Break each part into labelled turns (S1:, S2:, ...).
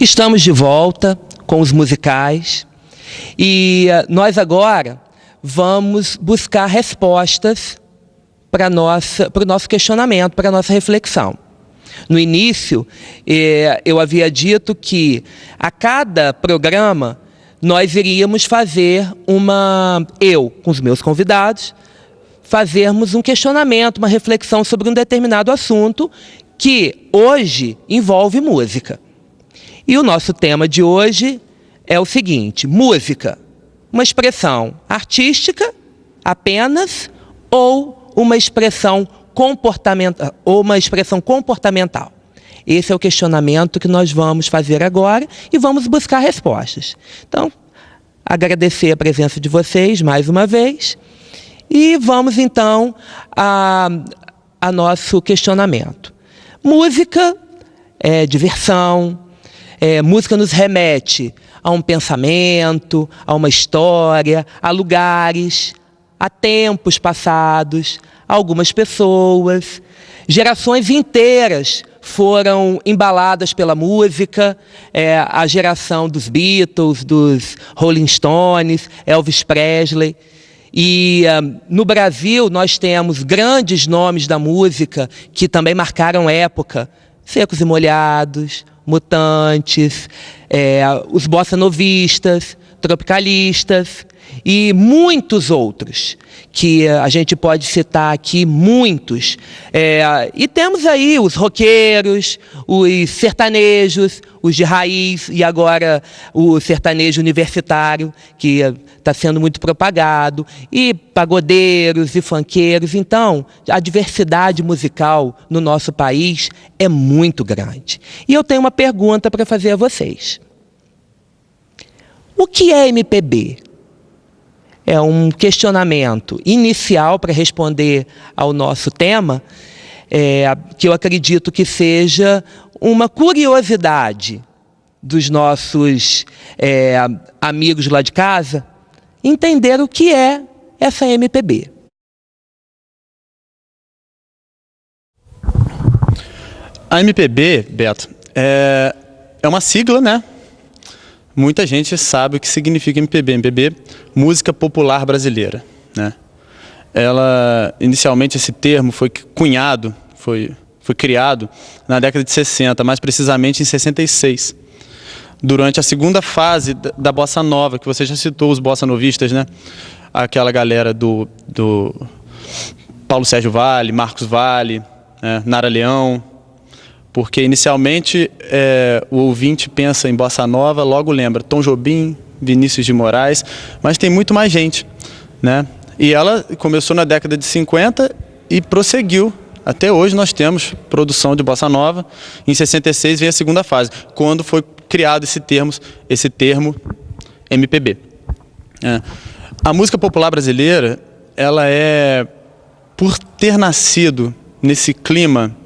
S1: Estamos de volta com os musicais e nós agora vamos buscar respostas para o nosso questionamento, para a nossa reflexão. No início, eu havia dito que a cada programa nós iríamos fazer eu com os meus convidados, fazermos um questionamento, uma reflexão sobre um determinado assunto que hoje envolve música. E o nosso tema de hoje é o seguinte: música, uma expressão artística apenas ou uma expressão comportamental? Esse é o questionamento que nós vamos fazer agora e vamos buscar respostas. Então, agradecer a presença de vocês mais uma vez e vamos então a nosso questionamento. Música é diversão. Música nos remete a um pensamento, a uma história, a lugares, a tempos passados, a algumas pessoas. Gerações inteiras foram embaladas pela música, a geração dos Beatles, dos Rolling Stones, Elvis Presley. E no Brasil nós temos grandes nomes da música que também marcaram época: Secos e Molhados, Mutantes, os bossa-novistas, tropicalistas e muitos outros, que a gente pode citar aqui, muitos. E temos aí os roqueiros, os sertanejos, os de raiz e agora o sertanejo universitário, que está sendo muito propagado, e pagodeiros e funkeiros. Então, a diversidade musical no nosso país é muito grande. E eu tenho uma pergunta para fazer a vocês. O que é MPB? É um questionamento inicial para responder ao nosso tema, que eu acredito que seja uma curiosidade dos nossos amigos lá de casa entender o que é essa MPB.
S2: A MPB, Beto, é uma sigla, né? Muita gente sabe o que significa MPB. MPB, música popular brasileira, né? Inicialmente esse termo foi cunhado, foi criado na década de 60, mais precisamente em 66. Durante a segunda fase da Bossa Nova, que você já citou, os bossa-novistas, né? Aquela galera do Paulo Sérgio Vale, Marcos Vale, né? Nara Leão. Porque inicialmente o ouvinte pensa em Bossa Nova, logo lembra Tom Jobim, Vinícius de Moraes, mas tem muito mais gente, né? E ela começou na década de 50 e prosseguiu. Até hoje nós temos produção de Bossa Nova. Em 66 veio a segunda fase, quando foi criado esse termo MPB. A música popular brasileira, ela por ter nascido nesse clima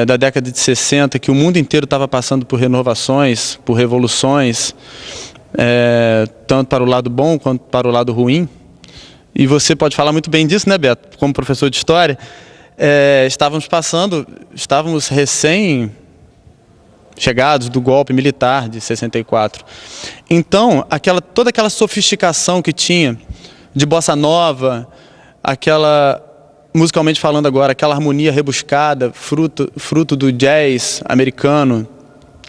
S2: da década de 60, que o mundo inteiro estava passando por renovações, por revoluções, tanto para o lado bom quanto para o lado ruim. E você pode falar muito bem disso, né, Beto? Como professor de história, estávamos recém-chegados do golpe militar de 64. Então, toda aquela sofisticação que tinha de bossa nova, musicalmente falando agora, aquela harmonia rebuscada, fruto do jazz americano,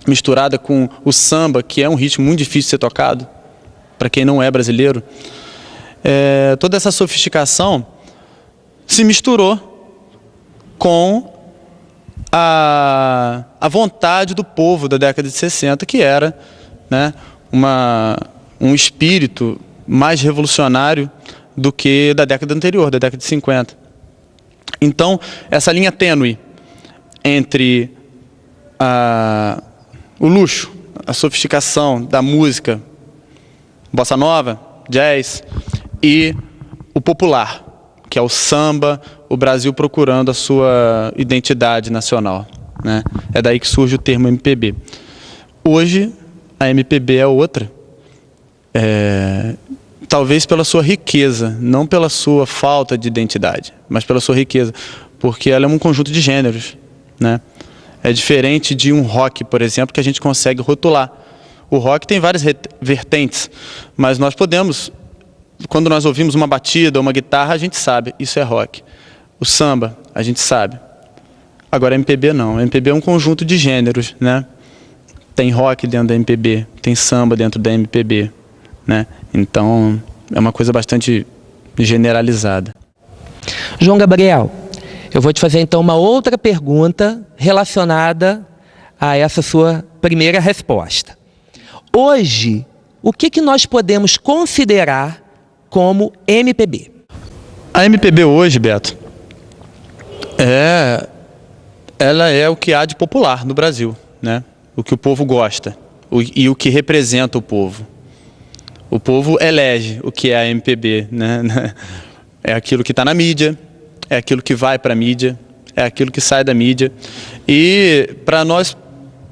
S2: misturada com o samba, que é um ritmo muito difícil de ser tocado, para quem não é brasileiro. Toda essa sofisticação se misturou com a vontade do povo da década de 60, que era, né, um espírito mais revolucionário do que da década anterior, da década de 50. Então, essa linha tênue entre o luxo, a sofisticação da música, bossa nova, jazz, e o popular, que é o samba, o Brasil procurando a sua identidade nacional, né? É daí que surge o termo MPB. Hoje, a MPB é outra, talvez pela sua riqueza, não pela sua falta de identidade, mas pela sua riqueza, porque ela é um conjunto de gêneros, né? É diferente de um rock, por exemplo, que a gente consegue rotular. O rock tem várias vertentes, mas nós podemos, quando nós ouvimos uma batida ou uma guitarra, a gente sabe, isso é rock. O samba, a gente sabe. Agora, MPB não. MPB é um conjunto de gêneros, né? Tem rock dentro da MPB, tem samba dentro da MPB, né? Então, é uma coisa bastante generalizada.
S1: João Gabriel, eu vou te fazer então uma outra pergunta relacionada a essa sua primeira resposta. Hoje, o que nós podemos considerar como MPB?
S2: A MPB hoje, Beto, ela é o que há de popular no Brasil, né? O que o povo gosta e o que representa o povo. O povo elege o que é a MPB, né? É aquilo que está na mídia, é aquilo que vai para a mídia, é aquilo que sai da mídia. E para nós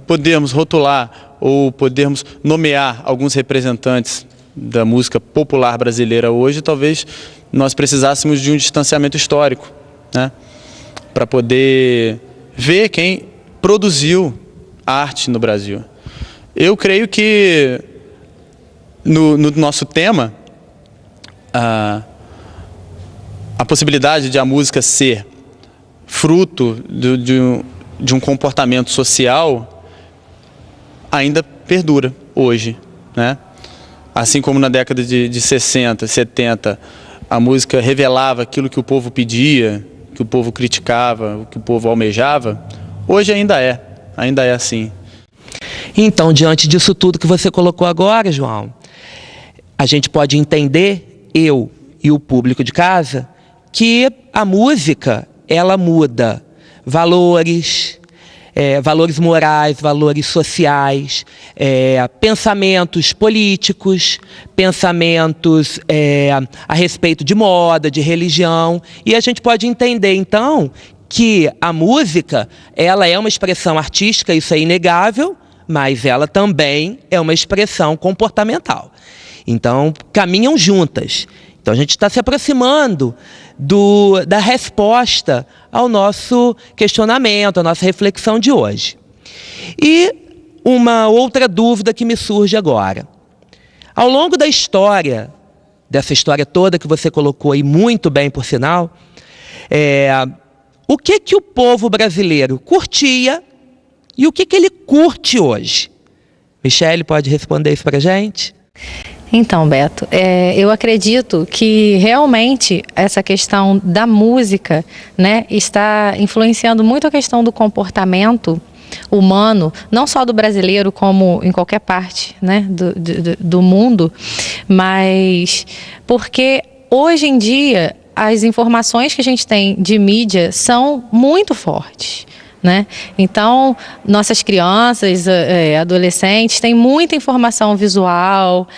S2: podermos rotular ou podermos nomear alguns representantes da música popular brasileira hoje, talvez nós precisássemos de um distanciamento histórico, né? Para poder ver quem produziu arte no Brasil. Eu creio que no nosso tema, a possibilidade de a música ser fruto de um comportamento social ainda perdura hoje, né? Assim como na década de 60, 70, a música revelava aquilo que o povo pedia, que o povo criticava, o que o povo almejava, hoje ainda é assim.
S1: Então, diante disso tudo que você colocou agora, João, a gente pode entender, eu e o público de casa, que a música, ela muda valores, valores morais, valores sociais, pensamentos políticos, pensamentos a respeito de moda, de religião. E a gente pode entender, então, que a música, ela é uma expressão artística, isso é inegável, mas ela também é uma expressão comportamental. Então, caminham juntas. Então, a gente está se aproximando da resposta ao nosso questionamento, à nossa reflexão de hoje. E uma outra dúvida que me surge agora. Ao longo da história, dessa história toda que você colocou aí muito bem, por sinal, o que o povo brasileiro curtia e o que ele curte hoje? Michele, pode responder isso para a gente?
S3: Então, Beto, eu acredito que realmente essa questão da música, né, está influenciando muito a questão do comportamento humano, não só do brasileiro, como em qualquer parte, né, do mundo, mas porque hoje em dia as informações que a gente tem de mídia são muito fortes, né? Então, nossas crianças, adolescentes têm muita informação visual,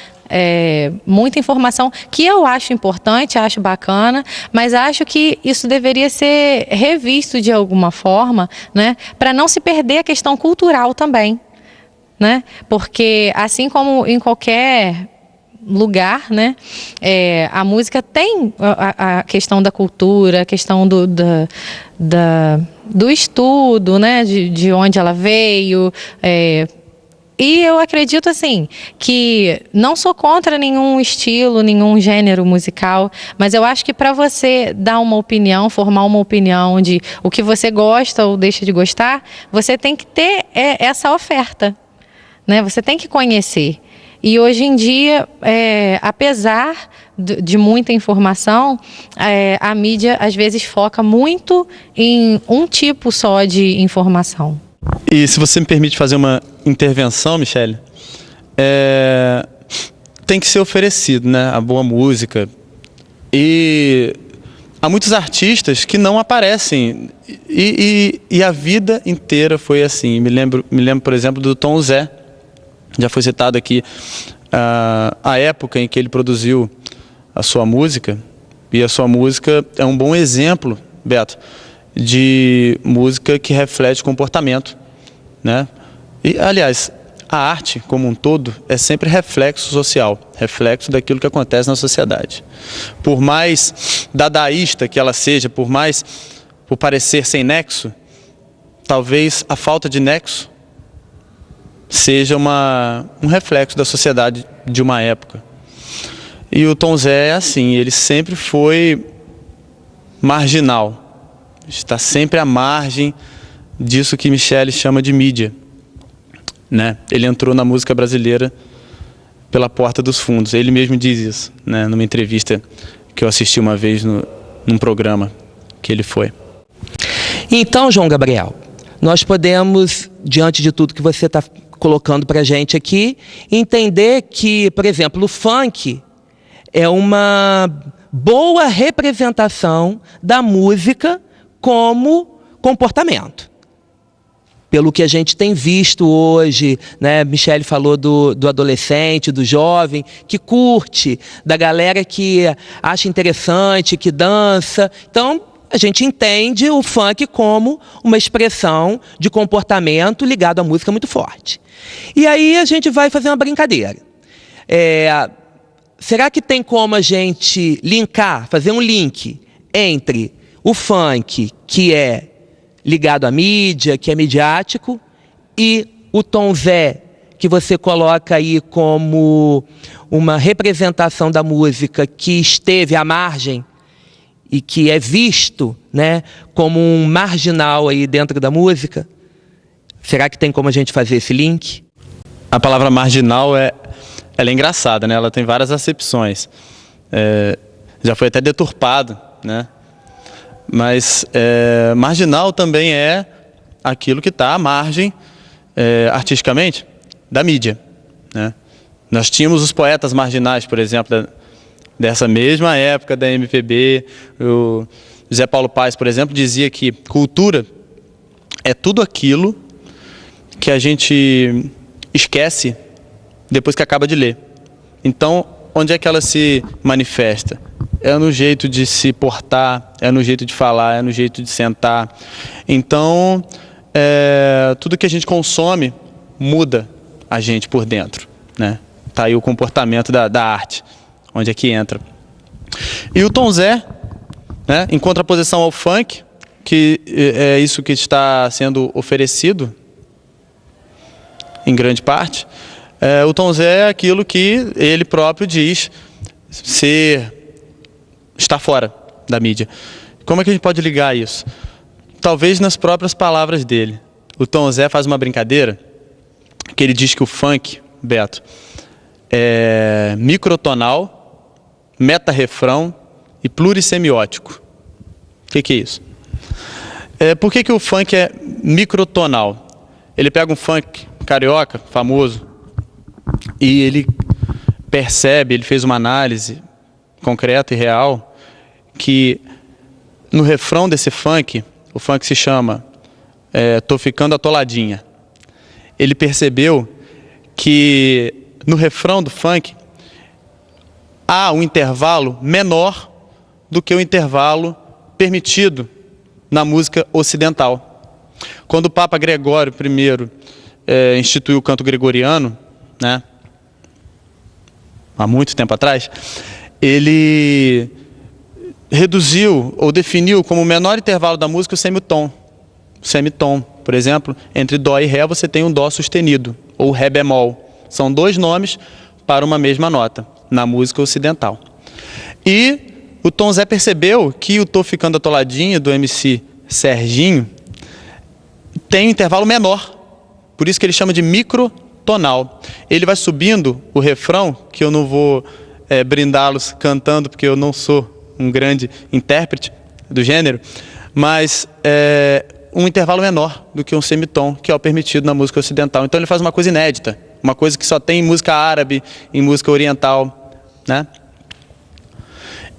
S3: muita informação que eu acho importante, acho bacana, mas acho que isso deveria ser revisto de alguma forma, né, para não se perder a questão cultural também, né? Porque assim como em qualquer lugar, né, a música tem a questão da cultura, a questão do estudo, né, de onde ela veio. E eu acredito, assim, que não sou contra nenhum estilo, nenhum gênero musical, mas eu acho que para você dar uma opinião, formar uma opinião de o que você gosta ou deixa de gostar, você tem que ter essa oferta, né? Você tem que conhecer. E hoje em dia, apesar de muita informação, a mídia às vezes foca muito em um tipo só de informação.
S2: E se você me permite fazer uma intervenção, Michele, tem que ser oferecido, né, a boa música. E há muitos artistas que não aparecem e a vida inteira foi assim. Me lembro, por exemplo, do Tom Zé, já foi citado aqui a época em que ele produziu a sua música, e a sua música é um bom exemplo, Beto, de música que reflete comportamento, né? E, aliás, a arte como um todo é sempre reflexo social, reflexo daquilo que acontece na sociedade. Por mais dadaísta que ela seja, por parecer sem nexo, talvez a falta de nexo seja um reflexo da sociedade de uma época. E o Tom Zé é assim, ele sempre foi marginal, está sempre à margem disso que Michele chama de mídia, né? Ele entrou na música brasileira pela porta dos fundos, ele mesmo diz isso, né? Numa entrevista que eu assisti uma vez num programa que ele foi.
S1: Então, João Gabriel, nós podemos, diante de tudo que você está colocando para a gente aqui, entender que, por exemplo, o funk é uma boa representação da música como comportamento. Pelo que a gente tem visto hoje, né? Michele falou do adolescente, do jovem, que curte, da galera que acha interessante, que dança. Então, a gente entende o funk como uma expressão de comportamento ligado à música muito forte. E aí a gente vai fazer uma brincadeira. Será que tem como a gente linkar, fazer um link entre o funk, que é ligado à mídia, que é midiático, e o Tom Zé, que você coloca aí como uma representação da música que esteve à margem e que é visto, né, como um marginal aí dentro da música? Será que tem como a gente fazer esse link?
S2: A palavra marginal ela é engraçada, né? Ela tem várias acepções. Já foi até deturpado, né? Mas marginal também é aquilo que está à margem, artisticamente, da mídia, né? Nós tínhamos os poetas marginais, por exemplo, dessa mesma época da MPB. O Zé Paulo Paes, por exemplo, dizia que cultura é tudo aquilo que a gente esquece depois que acaba de ler. Então, onde é que ela se manifesta? É no jeito de se portar, é no jeito de falar, é no jeito de sentar. Então, tudo que a gente consome muda a gente por dentro, né? Tá aí o comportamento da arte, onde é que entra. E o Tom Zé, né, em contraposição ao funk, que é isso que está sendo oferecido, em grande parte, o Tom Zé é aquilo que ele próprio diz está fora da mídia. Como é que a gente pode ligar isso? Talvez nas próprias palavras dele. O Tom Zé faz uma brincadeira, que ele diz que o funk, Beto, é microtonal, meta-refrão e plurissemiótico. O que é isso? Por que o funk é microtonal? Ele pega um funk carioca, famoso, e ele percebe, ele fez uma análise concreta e real, que no refrão desse funk, o funk se chama Tô Ficando Atoladinha. Ele percebeu que no refrão do funk há um intervalo menor do que o intervalo permitido na música ocidental. Quando o Papa Gregório I instituiu o canto gregoriano, né, há muito tempo atrás, ele reduziu ou definiu como o menor intervalo da música o semitom. O semitom, por exemplo, entre dó e ré você tem um dó sustenido, ou ré bemol. São dois nomes para uma mesma nota, na música ocidental. E o Tom Zé percebeu que o Tô Ficando Atoladinho, do MC Serginho, tem um intervalo menor, por isso que ele chama de microtonal. Ele vai subindo o refrão, que eu não vou brindá-los cantando, porque eu não sou um grande intérprete do gênero, mas um intervalo menor do que um semitom, que é o permitido na música ocidental. Então ele faz uma coisa inédita, uma coisa que só tem em música árabe, em música oriental, né?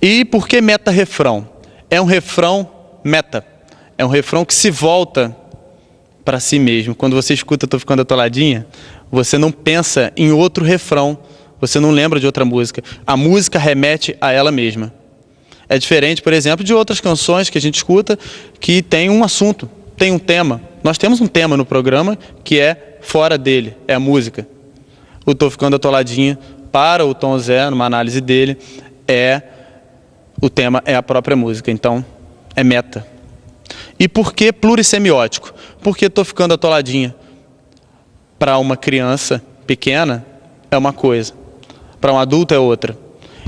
S2: E por que meta-refrão? É um refrão meta, é um refrão que se volta para si mesmo. Quando você escuta Tô Ficando Atoladinha, você não pensa em outro refrão, você não lembra de outra música. A música remete a ela mesma. É diferente, por exemplo, de outras canções que a gente escuta que tem um assunto, tem um tema. Nós temos um tema no programa que é fora dele, é a música. O Tô Ficando Atoladinha, para o Tom Zé, numa análise dele, o tema é a própria música, então é meta. E por que plurissemiótico? porque estou ficando atoladinha. Para uma criança pequena é uma coisa, para um adulto é outra.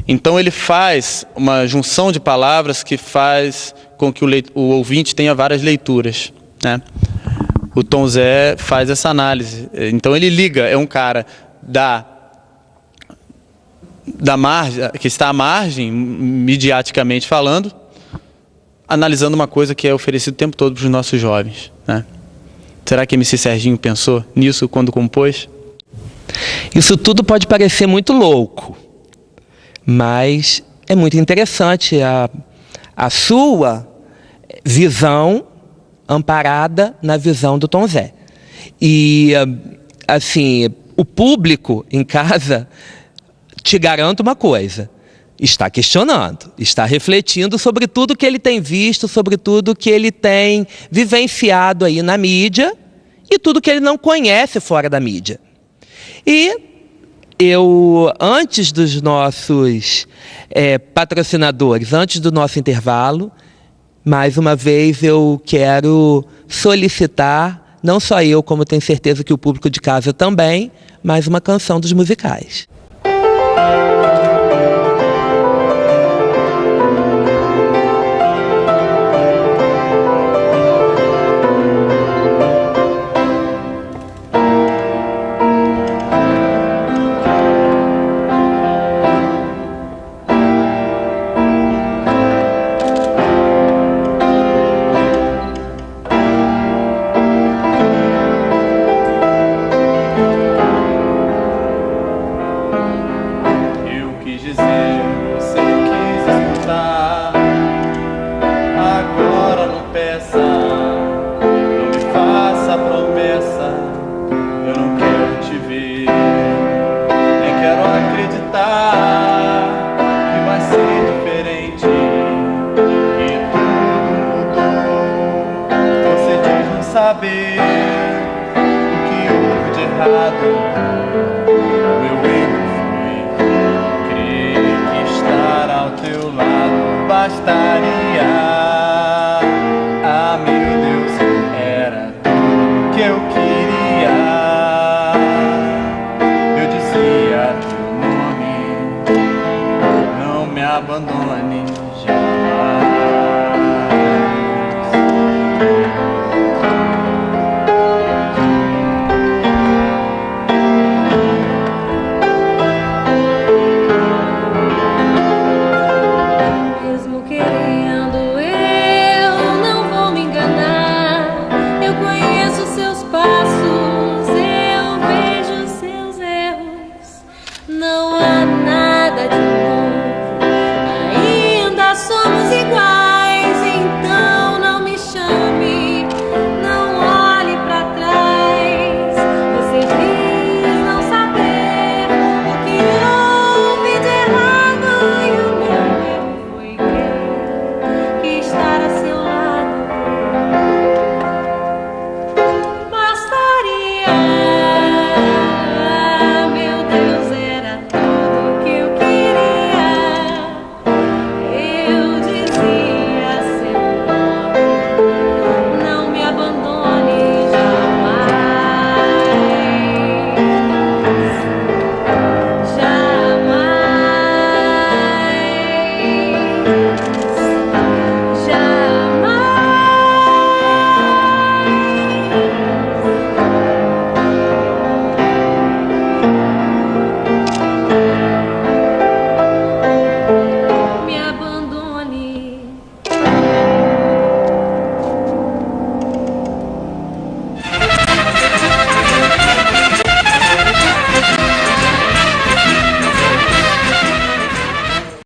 S2: Então ele faz uma junção de palavras que faz com que o ouvinte tenha várias leituras, né? O Tom Zé faz essa análise. Então ele liga, é um cara da margem, que está à margem, midiaticamente falando, analisando uma coisa que é oferecida o tempo todo para os nossos jovens, né? Será que MC Serginho pensou nisso quando compôs?
S1: Isso tudo pode parecer muito louco, mas é muito interessante a sua visão amparada na visão do Tom Zé. E, assim, o público em casa, te garanto uma coisa, está questionando, está refletindo sobre tudo que ele tem visto, sobre tudo que ele tem vivenciado aí na mídia e tudo que ele não conhece fora da mídia. E eu, antes dos nossos patrocinadores, antes do nosso intervalo, mais uma vez eu quero solicitar, não só eu, como tenho certeza que o público de casa também, mais uma canção dos musicais.
S2: Saber o que houve de errado, meu erro foi crer que estar ao teu lado bastaria. Ah, meu Deus, era tudo que eu queria. Eu dizia teu nome, não me abandone jamais.
S4: Mesmo querendo